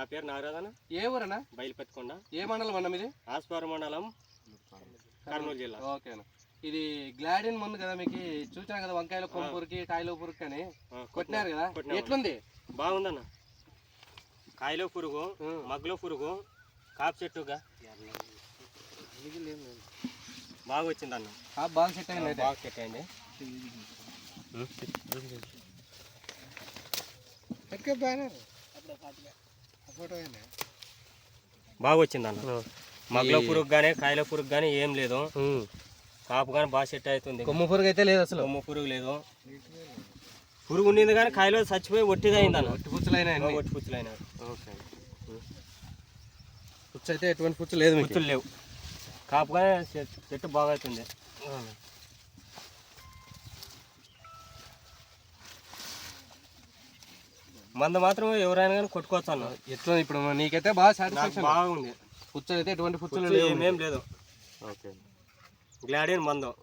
నా పేరు నాగరాజన. ఏ ఊరన్నా? బయలుపెట్టుకుండా. ఏ మండలం అన్న మీది? ఆస్పారం మండలం, కర్నూలు జిల్లా. ఓకేనా. ఇది గ్లాడిన్ ముందు కదా మీకు చూసినా కదా, వంకాయల కొంపూరికి కాయలో పురుగు అని కొట్టినారు కదా, ఎట్లుంది? బాగుందన్న. కాయలో పురుగు, మగ్గులో పురుగు, కాపు చెట్టుగా బాగా వచ్చిందన్న. బాగా సెట్ అయింది. బాగా సెట్ అయింది. బాగా వచ్చిందన్న. మగ్గులో పురుగు కానీ కాయల పురుగు కానీ ఏం లేదు. కాపు కానీ బాగా సెట్ అవుతుంది. కొమ్ము పురుగు అయితే లేదు అసలు. కొమ్ము పురుగు లేదు. పురుగు ఉండింది కానీ కాయలో చచ్చిపోయి ఒట్టిది అయిందన్న. ఒట్టి పుచ్చులైనా ఒట్టి పుచ్చులైనా. ఓకే. పుచ్చు అయితే ఎటువంటి పుచ్చు లేదు, పుచ్చులు లేవు. కాపు కానీ చెట్టు బాగా అవుతుంది. మంద మాత్రం ఎవరైనా కానీ కొట్టుకోవచ్చు అన్న. ఎట్లా ఇప్పుడు నీకైతే బాగా సాటిస్ఫాక్షన్ బాగుంది. పుచ్చు అయితే ఎటువంటి పుచ్చులు ఏమేం లేదు. ఓకే. గ్లాడిన్ మందం.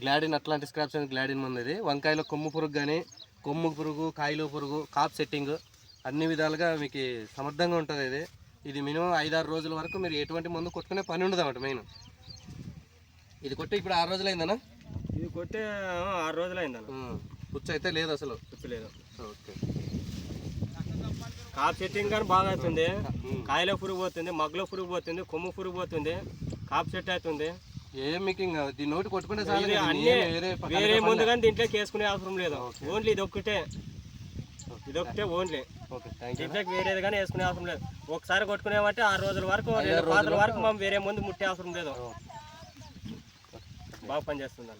గ్లాడిన్ అట్లాంటి స్క్రాప్స్ అని గ్లాడిన్ మంది. ఇది వంకాయలో కొమ్ము పురుగు కానీ, కొమ్ము పురుగు, కాయలో పురుగు, కాప్ సెట్టింగ్ అన్ని విధాలుగా మీకు సమర్థంగా ఉంటుంది. ఇది మినిమం 5-6 రోజుల వరకు మీరు ఎటువంటి మందు కొట్టుకునే పని ఉండదు అన్నమాట. మెయిన్ ఇది కొట్టి ఇప్పుడు 6 రోజులైందన్నా? ఇది కొట్టే 6 రోజులైందన్న. పుచ్చు అయితే లేదు అసలు. పుచ్చు లేదు. ఓకే. కాప్ సెట్టింగ్ కానీ బాగా అవుతుంది. కాయలో పురుగు పోతుంది, మగ్గులో పురుగు పోతుంది, కొమ్ము పురుగు పోతుంది, కాప్ సెట్ అవుతుంది. ఏం మీకు దీని నోటి కొట్టుకుంటే వేరే ముందు కానీ దీంట్లో వేసుకునే అవసరం లేదు. ఓన్లీ ఇదొక్కటే ఓన్లీ. దీంట్లోకి వేరేది కానీ వేసుకునే అవసరం లేదు. ఒకసారి కొట్టుకునేమంటే 6 రోజుల వరకు, 2 రోజుల వరకు మనం వేరే ముందు ముట్టే అవసరం లేదు. బాగా పనిచేస్తుంది.